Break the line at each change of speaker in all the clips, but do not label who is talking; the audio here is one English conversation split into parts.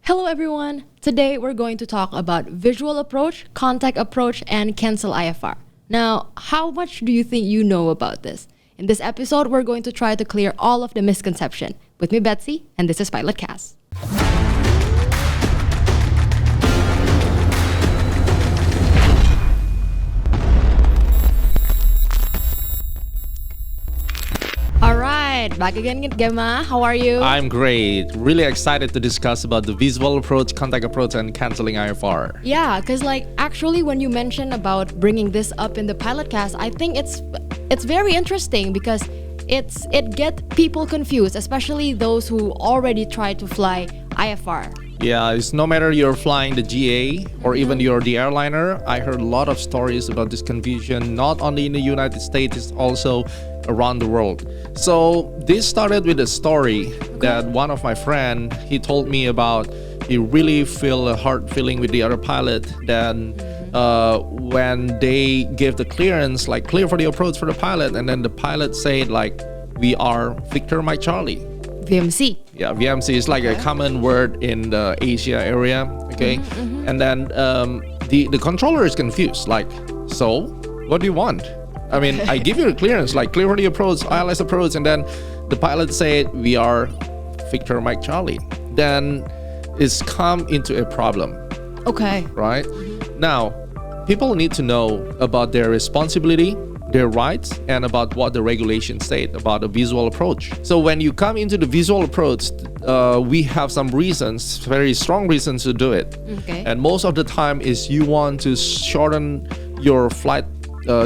Hello everyone! Today we're going to talk about visual approach, contact approach, and Cancel Ifr. Now, how much do you think you know about this? In this episode, we're going to try to clear all of the misconception. With me, Betsy, and this is Pilotcast. Alright, back again, Gemma. How are you?
I'm great. Really excited to discuss about the visual approach, contact approach, and canceling Ifr.
Yeah, because actually when you mentioned about bringing this up in the Pilotcast, I think it's very interesting because it gets people confused, especially those who already tried to fly IFR.
Yeah, it's no matter you're flying the GA or even you're the airliner. I heard a lot of stories about this confusion, not only in the United States, it's also around the world. So this started with a story that one of my friend, he told me about. He really feel a hard feeling with the other pilot. Then when they gave the clearance, like clear for the approach for the pilot, and then the pilot said like, we are Victor Mike Charlie.
VMC.
Yeah, VMC is like a common word in the Asia area. Okay, and then the controller is confused. Like, so what do you want? I mean, I give you a clearance, like clear for the approach, ILS approach, and then the pilot said we are Victor Mike Charlie. Then it's come into a problem.
Okay.
Right? Now, people need to know about their responsibility, their rights, and about what the regulations state about a visual approach. So when you come into the visual approach, we have some reasons, very strong reasons to do it.
Okay.
And most of the time is you want to shorten your flight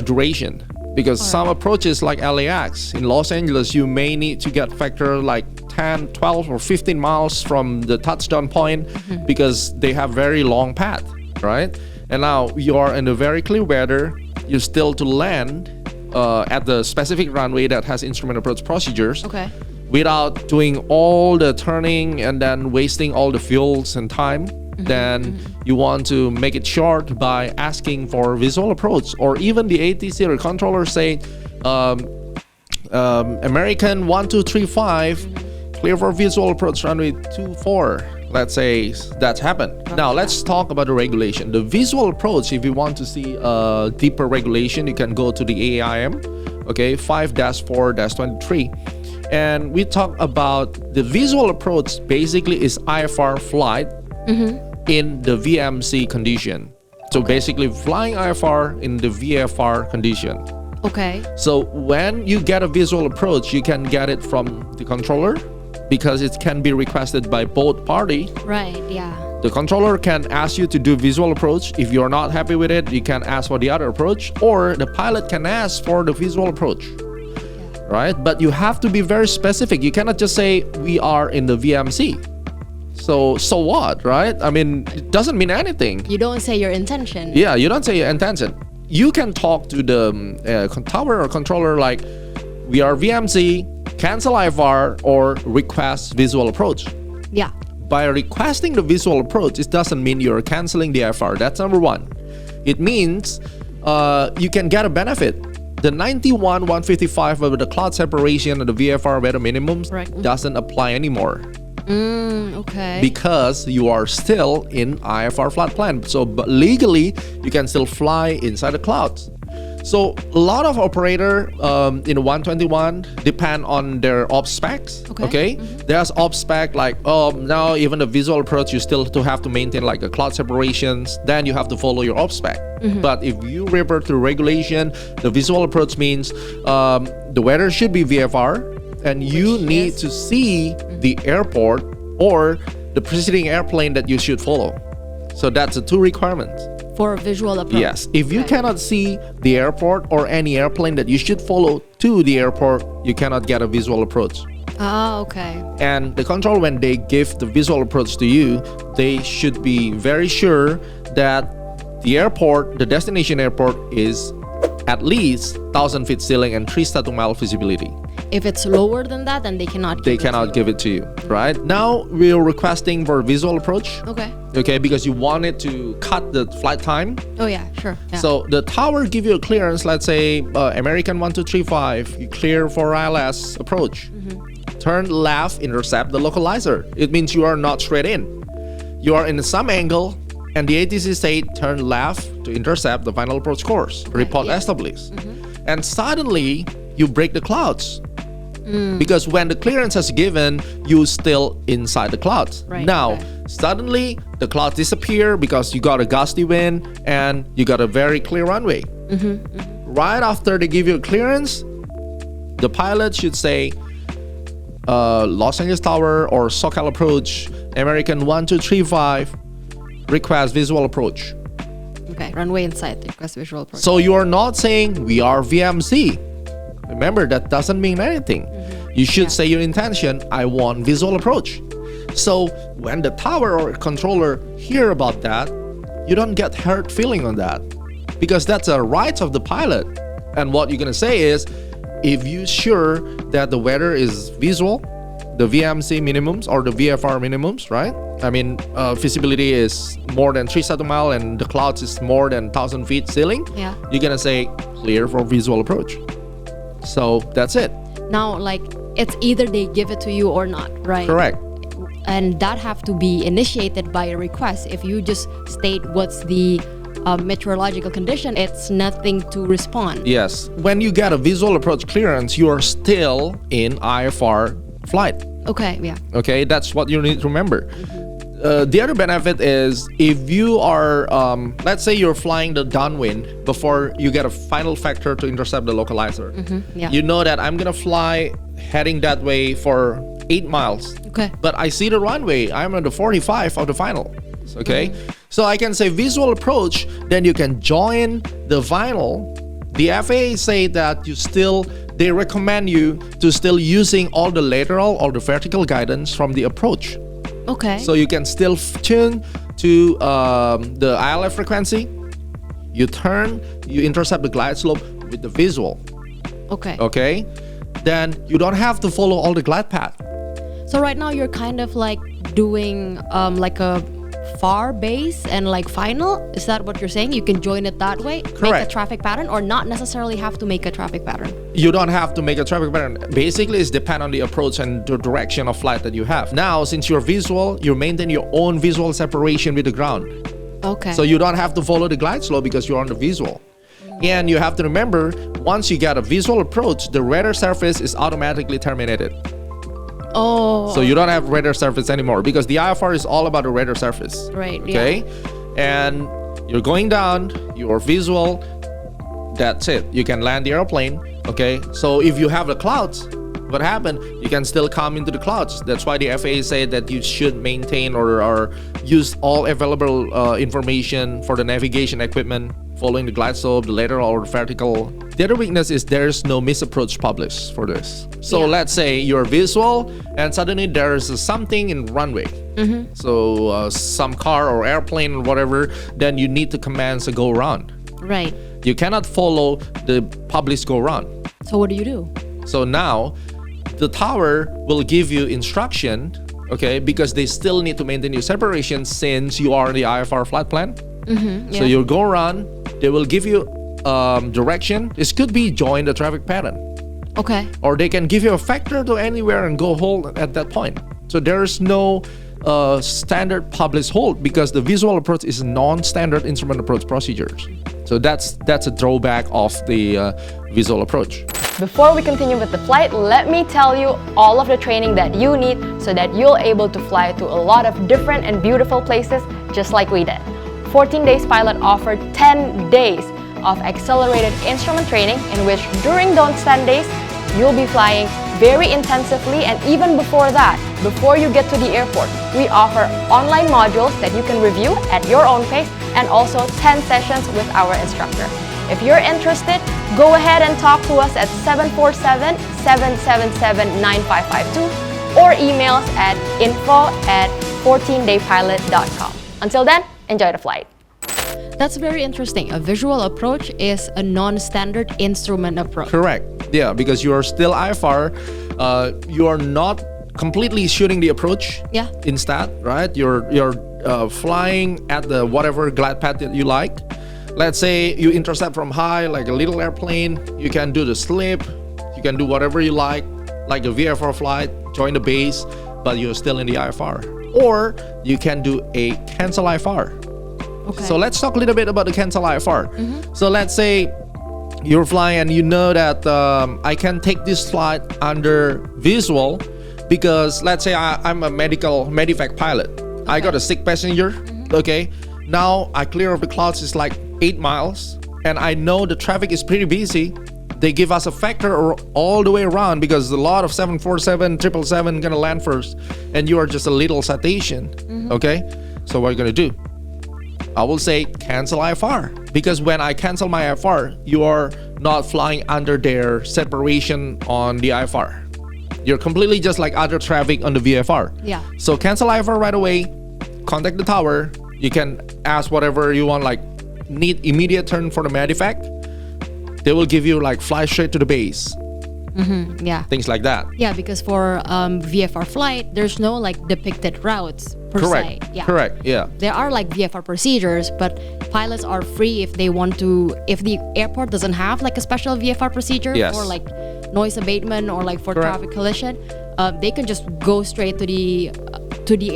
duration. Because some approaches like LAX in Los Angeles, you may need to get factor like 10, 12 or 15 miles from the touchdown point because they have very long path, right? And now you are in a very clear weather, you're still to land at the specific runway that has instrument approach procedures without doing all the turning and then wasting all the fuels and time. Then you want to make it short by asking for visual approach, or even the ATC or controller say American 1235 clear for visual approach runway 24. Let's say that's happened. Now let's talk about the regulation. The visual approach, if you want to see a deeper regulation, you can go to the AIM, okay, 5-4-23. And we talk about the visual approach basically is IFR flight in the VMC condition. So basically flying IFR in the VFR condition.
Okay.
So when you get a visual approach, you can get it from the controller because it can be requested by both parties.
Right, yeah.
The controller can ask you to do visual approach. If you're not happy with it, you can ask for the other approach, or the pilot can ask for the visual approach. Right? But you have to be very specific. You cannot just say we are in the VMC. So what, right? I mean, it doesn't mean anything.
You don't say your intention.
Yeah, you don't say your intention. You can talk to the tower or controller like, we are VMC, cancel Ifr, or request visual approach.
Yeah.
By requesting the visual approach, it doesn't mean you're canceling the Ifr. That's number one. It means you can get a benefit. The 91-155 with the cloud separation and the VFR weather minimums doesn't apply anymore.
Okay.
Because you are still in IFR flight plan. So but legally, you can still fly inside the clouds. So a lot of operator in 121 depend on their ops specs. Okay. There's ops spec like, now even the visual approach, you still have to maintain like a cloud separations. Then you have to follow your ops spec. But if you revert to regulation, the visual approach means the weather should be VFR. And you need to see the airport or the preceding airplane that you should follow. So that's the two requirements.
For a visual approach.
Yes. If you cannot see the airport or any airplane that you should follow to the airport, you cannot get a visual approach.
Ah, okay.
And the control, when they give the visual approach to you, they should be very sure that the airport, the destination airport, is at least 1,000 feet ceiling and 3 static mile visibility.
If it's lower than that, then they cannot give
it to you. Right? Now we're requesting for visual approach. Okay, because you want it to cut the flight time.
Oh yeah, sure. Yeah.
So the tower give you a clearance, let's say American 1235, you clear for ILS approach. Turn left, intercept the localizer. It means you are not straight in. You are in some angle, and the ATC say turn left to intercept the final approach course. Report established. And suddenly, you break the clouds. Because when the clearance is given, you still inside the clouds. Now, suddenly the clouds disappear because you got a gusty wind and you got a very clear runway. Right after they give you a clearance, the pilot should say, Los Angeles Tower or SoCal approach, American 1235, request visual approach.
Okay, runway inside, request visual approach.
So you are not saying we are VMC. Remember, that doesn't mean anything. You should say your intention, I want visual approach. So when the tower or controller hear about that, you don't get hurt feeling on that, because that's a right of the pilot. And what you're gonna say is, if you're sure that the weather is visual, the VMC minimums or the VFR minimums, right? I mean, visibility is more than 3 nautical miles and the clouds is more than 1,000 feet ceiling. You're gonna say clear for visual approach. So that's it.
Now, like, it's either they give it to you or not, right?
Correct.
And that have to be initiated by a request. If you just state what's the meteorological condition, it's nothing to respond.
Yes. When you get a visual approach clearance, you are still in IFR flight.
Okay, yeah.
Okay, that's what you need to remember. The other benefit is if you are, let's say you're flying the downwind before you get a final factor to intercept the localizer. You know that I'm gonna fly heading that way for 8 miles.
Okay.
But I see the runway. I'm on the 45 of the final. Okay. So I can say visual approach. Then you can join the final. The FAA say that they recommend you to still using all the lateral or the vertical guidance from the approach.
Okay.
So you can still tune to the ILF frequency. You turn, you intercept the glide slope with the visual.
Okay.
Okay. Then you don't have to follow all the glide path.
So right now you're kind of like doing like a far base and like final. Is that what you're saying? You can join it that way?
Correct.
Make a traffic pattern, or not necessarily have to make a traffic pattern?
You don't have to make a traffic pattern. Basically, it's depend on the approach and the direction of flight that you have. Now, since you're visual, you maintain your own visual separation with the ground.
Okay.
So you don't have to follow the glide slope because you're on the visual. And you have to remember, once you get a visual approach, the radar surface is automatically terminated.
Oh.
So you don't have radar surface anymore because the IFR is all about the radar surface.
Right.
Okay.
Yeah.
And you're going down, you're visual, that's it. You can land the airplane. Okay. So if you have the clouds, what happened? You can still come into the clouds. That's why the FAA say that you should maintain or use all available information for the navigation equipment, following the glide slope, the lateral or the vertical. The other weakness is there's no misapproach published for this. So let's say you're visual and suddenly there's something in runway. So some car or airplane or whatever, then you need to commence a go around.
Right.
You cannot follow the published go around.
So what do you do? So
now the tower will give you instruction, okay, because they still need to maintain your separation since you are in the IFR flight plan. So you go around, they will give you direction. This could be join the traffic pattern.
Okay.
Or they can give you a factor to anywhere and go hold at that point. So there's no standard published hold because the visual approach is non-standard instrument approach procedures. So that's a drawback of the visual approach.
Before we continue with the flight, let me tell you all of the training that you need so that you'll able to fly to a lot of different and beautiful places just like we did. 14 Days Pilot offered 10 days of accelerated instrument training in which during those 10 days, you'll be flying very intensively, and even before that, before you get to the airport, we offer online modules that you can review at your own pace and also 10 sessions with our instructor. If you're interested, go ahead and talk to us at 747-777-9552 or email us at info@14daypilot.com. Until then, enjoy the flight.
That's very interesting. A visual approach is a non-standard instrument approach.
Correct. Yeah, because you are still IFR. You are not completely shooting the approach.
Yeah.
Instead, right? You're flying at the whatever glide path that you like. Let's say you intercept from high, like a little airplane. You can do the slip. You can do whatever you like a VFR flight, join the base, but you're still in the IFR. or you can do a Cancel Ifr.
Okay.
So let's talk a little bit about the Cancel Ifr. So let's say you're flying and you know that I can take this flight under visual because let's say I'm a medivac pilot. I got a sick passenger. Okay. Now I clear off the clouds. It's like 8 miles and I know the traffic is pretty busy. They give us a factor all the way around because a lot of 747, 777 gonna land first and you are just a little citation. Okay. So what are you gonna do? I will say Cancel Ifr because when I cancel my Ifr, you are not flying under their separation on the Ifr. You're completely just like other traffic on the VFR.
Yeah.
So Cancel Ifr right away, contact the tower. You can ask whatever you want, like need immediate turn for the medevac. They will give you like fly straight to the base.
Yeah.
Things like that.
Yeah, because for VFR flight, there's no like depicted routes per se. Yeah.
Correct. Yeah.
There are like VFR procedures, but pilots are free if they want to. If the airport doesn't have like a special VFR procedure
Yes.
for like noise abatement or like for
Correct.
traffic collision, they can just go straight to the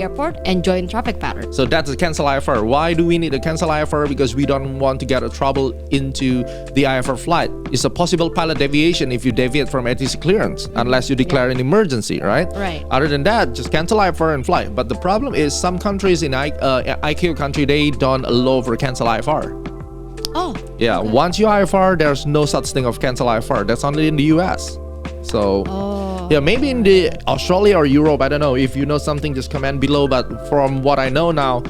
airport and join traffic pattern.
So that's a Cancel Ifr. Why do we need a Cancel Ifr? Because we don't want to get a trouble into the Ifr flight. It's a possible pilot deviation if you deviate from ATC clearance, unless you declare an emergency, right?
Right.
Other than that, just Cancel Ifr and fly. But the problem is some countries in IQ country, they don't allow for Cancel Ifr.
Oh.
Yeah, once you IFR, there's no such thing of Cancel Ifr. That's only in the US. So yeah, maybe in the Australia or Europe, I don't know. If you know something, just comment below. But from what I know now,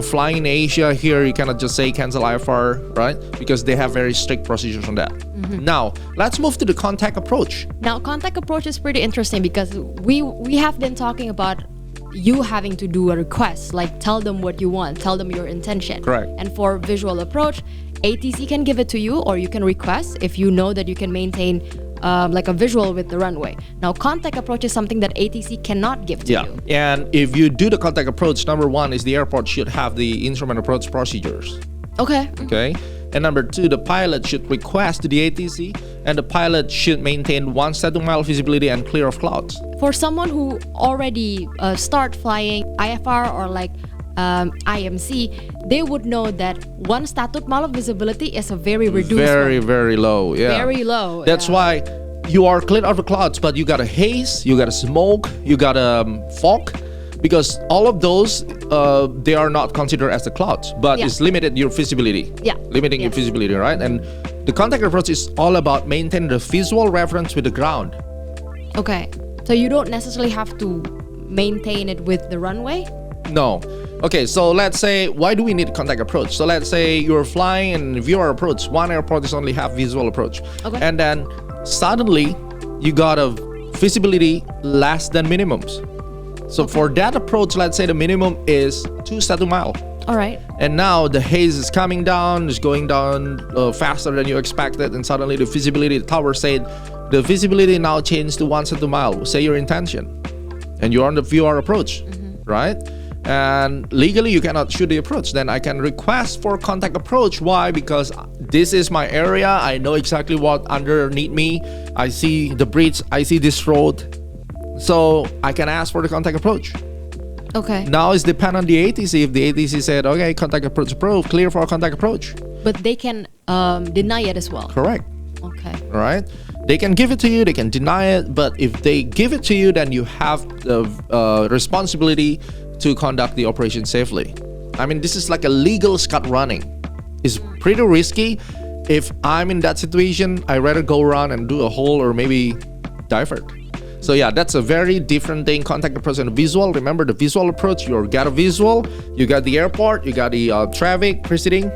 flying in Asia here, you cannot just say Cancel Ifr, right? Because they have very strict procedures on that. Now, let's move to the contact approach.
Now, contact approach is pretty interesting because we have been talking about you having to do a request, like tell them what you want, tell them your intention.
Correct.
And for visual approach, ATC can give it to you or you can request if you know that you can maintain like a visual with the runway. Now, contact approach is something that ATC cannot give to you.
And if you do the contact approach, number one is the airport should have the instrument approach procedures.
Okay.
Okay. And number two, the pilot should request to the ATC and the pilot should maintain 1 static mile visibility and clear of clouds.
For someone who already start flying IFR or like IMC, they would know that 1 static mile of visibility is a very reduced
Very,
one.
very low. Yeah.
Very low.
That's why you are clear of the clouds, but you got a haze, you got a smoke, you got a fog, because all of those they are not considered as the clouds, but it's limited your visibility.
Yeah.
Limiting your visibility, right? And the contact approach is all about maintaining the visual reference with the ground.
Okay. So you don't necessarily have to maintain it with the runway?
No. Okay, so let's say, why do we need contact approach? So let's say you're flying and viewer approach. One airport is only have visual approach.
Okay.
And then suddenly you got a visibility less than minimums. So for that approach, let's say the minimum is 2 static mile.
All right.
And now the haze is coming down, it's going down faster than you expected, and suddenly the visibility, the tower said, the visibility now changed to 1 static mile. Say your intention, and you're on the viewer approach, right? And legally you cannot shoot the approach. Then I can request for contact approach. Why? Because this is my area. I know exactly what underneath me. I see the bridge. I see this road. So I can ask for the contact approach.
Okay.
Now it's depend on the ATC. If the ATC said, okay, contact approach approved, clear for contact approach.
But they can deny it as well.
Correct.
Okay.
All right. They can give it to you, they can deny it, but if they give it to you, then you have the responsibility to conduct the operation safely. I mean, this is like a legal scut running. It's pretty risky. If I'm in that situation, I'd rather go around and do a hole or maybe divert. So yeah, that's a very different thing. Contact approach and visual. Remember the visual approach, you got a visual, you got the airport, you got the traffic preceding,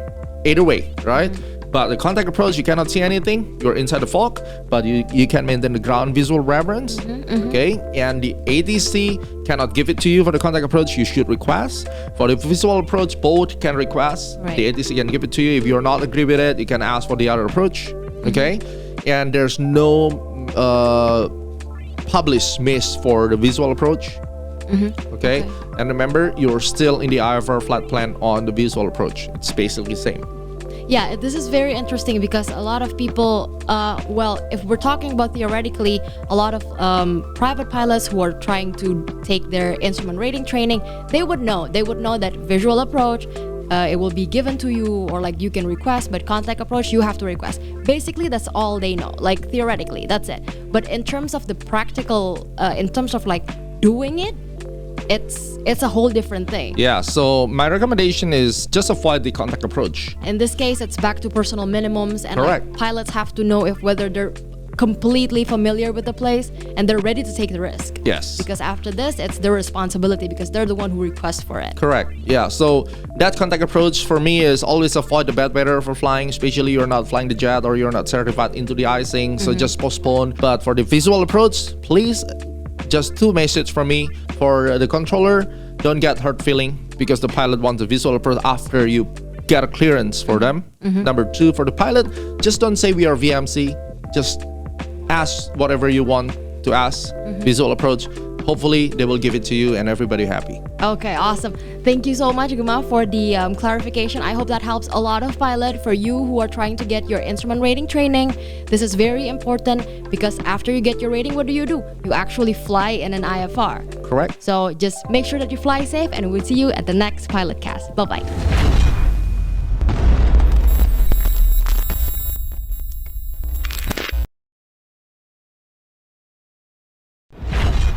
either way, right? But the contact approach, you cannot see anything. You're inside the fog, but you can maintain the ground visual reference. Okay, and the ATC cannot give it to you for the contact approach. You should request. For the visual approach, both can request.
Right.
The ATC can give it to you. If you're not agree with it, you can ask for the other approach. Okay, and there's no published miss for the visual approach. Okay, and remember, you're still in the IFR flight plan on the visual approach. It's basically the same.
Yeah, this is very interesting because a lot of people, well, if we're talking about theoretically, a lot of private pilots who are trying to take their instrument rating training, they would know that visual approach, it will be given to you, or like you can request, but contact approach, you have to request. Basically, that's all they know, like theoretically, that's it. But in terms of the practical, in terms of like doing it, it's a whole different thing.
Yeah, so my recommendation is just avoid the contact approach.
In this case, it's back to personal minimums, and
Correct.
like, pilots have to know if whether they're completely familiar with the place and they're ready to take the risk.
Yes.
Because after this, it's their responsibility because they're the one who requests for it.
Correct. Yeah. So that contact approach for me is always avoid the bad weather for flying, especially you're not flying the jet or you're not certified into the icing. So just postpone. But for the visual approach, please, just 2 messages from me. For the controller, don't get hurt feeling because the pilot wants a visual approach after you get a clearance for them. Number 2, for the pilot, just don't say we are VMC. Just ask whatever you want to ask. Visual approach. Hopefully they will give it to you and everybody happy.
Okay, awesome. Thank you so much, Guma, for the clarification. I hope that helps a lot of pilot. For you who are trying to get your instrument rating training, this is very important because after you get your rating, what do? You actually fly in an IFR.
Correct.
So just make sure that you fly safe, and we'll see you at the next pilot cast. Bye-bye.